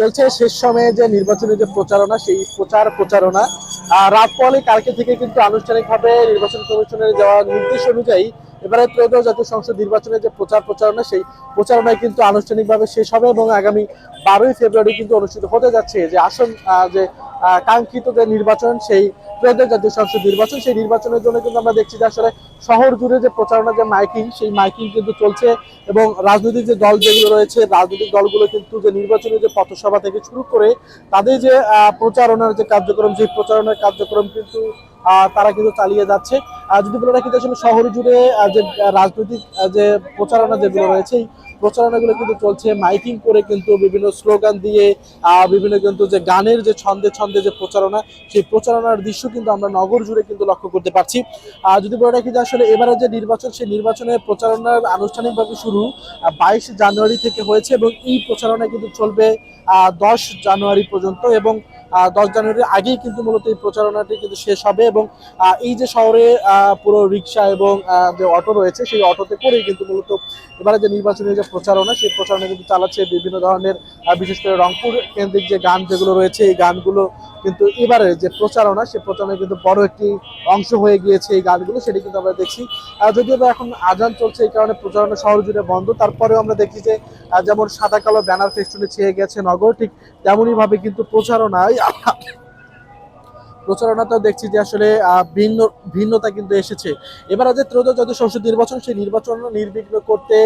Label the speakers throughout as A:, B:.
A: চলছে শেষ সময়ে যে নির্বাচনের যে প্রচারণা, সেই প্রচারণা রাত পলে কালকে থেকে কিন্তু আনুষ্ঠানিকভাবে নির্বাচন কমিশনের দেওয়া নির্দেশ অনুযায়ী এবারে ত্রয়োদশ জাতীয় সংসদ নির্বাচনের যে প্রচারণা, সেই প্রচারণায় কিন্তু আনুষ্ঠানিকভাবে শেষ হবে এবং আগামী 12ই ফেব্রুয়ারি কিন্তু অনুষ্ঠিত হতে যাচ্ছে যে আসন যে কাঙ্ক্ষিত যে নির্বাচন, সেই ত্রয়োদশ জাতীয় সংসদ নির্বাচন, সেই নির্বাচনের জন্য কিন্তু আমরা দেখছি যে আসলে শহর জুড়ে যে প্রচারণা, যে মাইকিং, সেই মাইকিং কিন্তু চলছে এবং রাজনৈতিক যে দল যেগুলো রয়েছে, রাজনৈতিক দলগুলো কিন্তু যে নির্বাচনের যে পথসভা থেকে শুরু করে তাদের যে প্রচারণার যে কার্যক্রম, সেই প্রচারণার কার্যক্রম কিন্তু তারা কিন্তু চালিয়ে যাচ্ছে। যদি বলে রাখি আসলে শহর জুড়ে যে রাজনৈতিক যে প্রচারণা যেগুলো রয়েছে, এই প্রচারণাগুলো কিন্তু চলছে মাইকিং করে, কিন্তু বিভিন্ন স্লোগান দিয়ে বিভিন্ন কিন্তু যে গানের যে ছন্দে ছন্দে যে প্রচারণা, সেই প্রচারণার দৃশ্য কিন্তু আমরা নগর জুড়ে কিন্তু লক্ষ্য করতে পারছি। যদি বলে রাখি যে আসলে এবারে যে নির্বাচন, সেই নির্বাচনের প্রচারণার আনুষ্ঠানিকভাবে শুরু 22 জানুয়ারি থেকে হয়েছে এবং এই প্রচারণা কিন্তু চলবে 10 জানুয়ারি পর্যন্ত এবং 10 জানুয়ারির আগেই কিন্তু মূলত এই প্রচারণাটি কিন্তু শেষ হবে এবং এই যে শহরে পুরো রিক্সা এবং যে অটো রয়েছে, সেই অটোতে করেই কিন্তু মূলত এবারে যে নির্বাচনের যে প্রচারণা, সেই প্রচারণা কিন্তু চালাচ্ছে বিভিন্ন ধরনের বিশেষ করে রংপুর কেন্দ্রিক যে গান যেগুলো রয়েছে, এই গানগুলো কিন্তু এবারে যে প্রচারণা, সেই প্রচারণা কিন্তু বড় একটি অংশ হয়ে গিয়েছে এই গানগুলো, সেটি কিন্তু আমরা দেখছি। যদিও এখন আজান চলছে, এই কারণে প্রচারণা শহর জুড়ে বন্ধ, তারপরেও আমরা দেখি যে যেমন সাদা কালো ব্যানার ফেস্টুনে ছেয়ে গেছে নগর, ঠিক তেমনই ভাবে কিন্তু প্রচারণাতেও দেখছি যে আসলে ভিন্নতা কিন্তু এসেছে। এবার যে ত্রয়োদশ জাতীয় সংসদ নির্বাচন, সেই নির্বাচন নির্বিঘ্ন করতে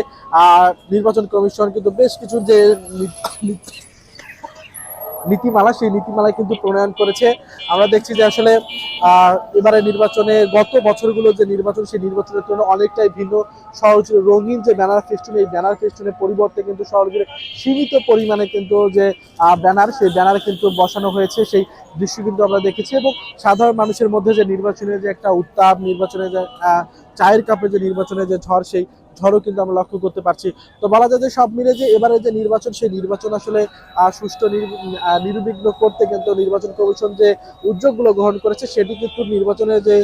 A: নির্বাচন কমিশন কিন্তু বেশ কিছু যে নীতিমালা, সেই নীতিমালা কিন্তু প্রণয়ন করেছে। আমরা দেখছি যে আসলে এবারে নির্বাচনে গত বছরগুলো যে নির্বাচন, সেই নির্বাচনের জন্য অনেকটাই ভিন্ন। শহর জুড়ে রঙিন যে ব্যানার ফেস্টুন, এই ব্যানার ফেস্টুনের পরিবর্তে কিন্তু শহর জুড়ে সীমিত পরিমাণে কিন্তু যে ব্যানার, সেই ব্যানার কিন্তু বসানো হয়েছে, সেই দৃশ্য কিন্তু আমরা দেখেছি এবং সাধারণ মানুষের মধ্যে যে নির্বাচনের যে একটা উত্তাপ, নির্বাচনের যে চায়ের কাপে যে নির্বাচনের যে ঝড়, সেই ঝড়ও কিন্তু আমরা লক্ষ্য করতে পারছি। তো বলা যায় যে সব মিলে যে এবারে যে নির্বাচন, সেই নির্বাচন আসলে সুষ্ঠু নির্বিঘ্ন করতে কিন্তু নির্বাচন কমিশন যে উদ্যোগগুলো গ্রহণ করেছে, সেটি কিন্তু নির্বাচনের যে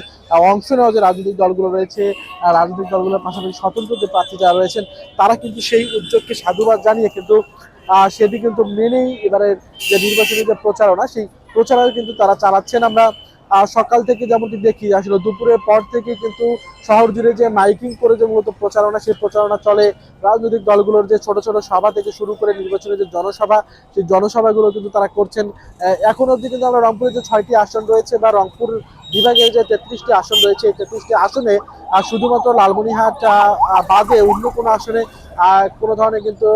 A: অংশ নেওয়া যে রাজনৈতিক দলগুলো রয়েছে, রাজনৈতিক দলগুলোর পাশাপাশি স্বতন্ত্র যে প্রার্থী যারা রয়েছেন, তারা কিন্তু সেই উদ্যোগকে সাধুবাদ জানিয়ে কিন্তু সেটি কিন্তু মেনেই এবারে যে নির্বাচনের যে প্রচারণা, সেই প্রচারণা কিন্তু তারা চালাচ্ছেন। আমরা সকাল থেকে যেমনটি দেখি আসলে দুপুরের পর থেকে কিন্তু শহর জুড়ে যে মাইকিং করে যে মূলত প্রচারণা, সেই প্রচারণা চলে। রাজনৈতিক দলগুলোর যে ছোট ছোট সভা থেকে শুরু করে নির্বাচনের যে জনসভা, সেই জনসভাগুলো কিন্তু তারা করছেন। এখন অবধি কিন্তু আমরা রংপুরে যে 6টি আসন রয়েছে বা রংপুর বিভাগের যে 33টি আসন রয়েছে, এই 33টি আসনে শুধুমাত্র লালমনিরহাট বাদে অন্য কোনো আসনে কোনো ধরনের কিন্তু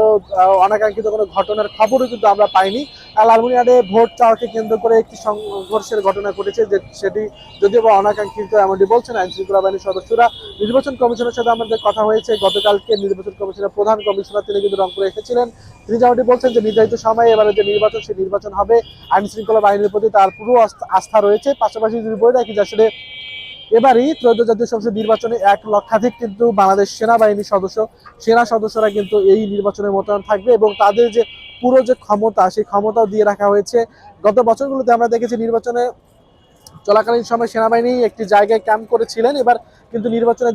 A: অনাকাঙ্ক্ষিত কোনো ঘটনার খবরও কিন্তু আমরা পাইনি। লালমনিরহাটে ভোট চাওয়াকে কেন্দ্র করে একটি সংঘর্ষের ঘটনা ঘটেছে, যে সেটি যদিও বা অনাকাঙ্ক্ষিত, এমনটি বলছেন আইন শৃঙ্খলা বাহিনীর সদস্যরা। নির্বাচন কমিশনের সাথে আমাদের কথা হয়েছে গতকালকে, নির্বাচন কমিশনের প্রধান কমিশনার তিনি কিন্তু রংপুরে এসেছিলেন। তিনি যেমনটি বলছেন যে নির্ধারিত সময়ে এবারে যে নির্বাচন, সেই নির্বাচন হবে। আইন শৃঙ্খলা বাহিনীর প্রতি তার পুরো আস্থা রয়েছে। পাশাপাশি যদি বলে রাখি যে আসলে এবারই ত্রয়োদশ জাতীয় সংসদ নির্বাচনে 1 লক্ষাধিক কিন্তু বাংলাদেশ সেনাবাহিনীর সেনা সদস্যরা কিন্তু এই নির্বাচনে মোতায়েন থাকবে এবং তাদের যে পুরো যে ক্ষমতা, সেই ক্ষমতাও দিয়ে রাখা হয়েছে। গত বছরগুলোতে আমরা দেখেছি নির্বাচনে চলাকালীন সময় সেনাবাহিনী একটি জায়গায় ক্যাম্প করেছিলেন। এবার কিন্তু নির্বাচনের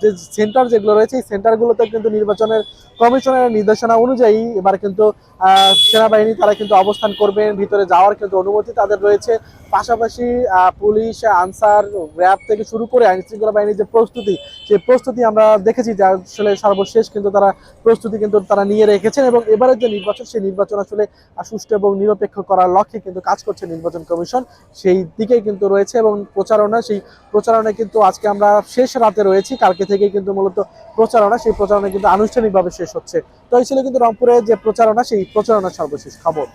A: যে সেন্টার যেগুলো রয়েছে, এই সেন্টারগুলোতে কিন্তু নির্বাচনের কমিশনের নির্দেশনা অনুযায়ী এবার কিন্তু সেনাবাহিনী তারা কিন্তু অবস্থান করবেন, ভিতরে যাওয়ার কিন্তু অনুমতি তাদের রয়েছে। পাশাপাশি পুলিশ, আনসার, র্যাব থেকে শুরু করে আইন শৃঙ্খলা বাহিনীর যে প্রস্তুতি, সেই প্রস্তুতি আমরা দেখেছি যে আসলে সর্বশেষ কিন্তু তারা প্রস্তুতি কিন্তু তারা নিয়ে রেখেছেন এবং এবারের যে নির্বাচন, সেই নির্বাচন আসলে সুষ্ঠু এবং নিরপেক্ষ করার লক্ষ্যে কিন্তু কাজ করছে নির্বাচন কমিশন, সেই দিকেই কিন্তু রয়েছে। এবং সেই প্রচারণায় কিন্তু আজকে আমরা শেষ রাতে রয়েছি, কালকে থেকে কিন্তু মূলত প্রচারণা, সেই প্রচারণা কিন্তু আনুষ্ঠানিকভাবে শেষ হচ্ছে। তো এই ছিল কিন্তু রংপুরের যে প্রচারণা, সেই প্রচারণার সর্বশেষ খবর।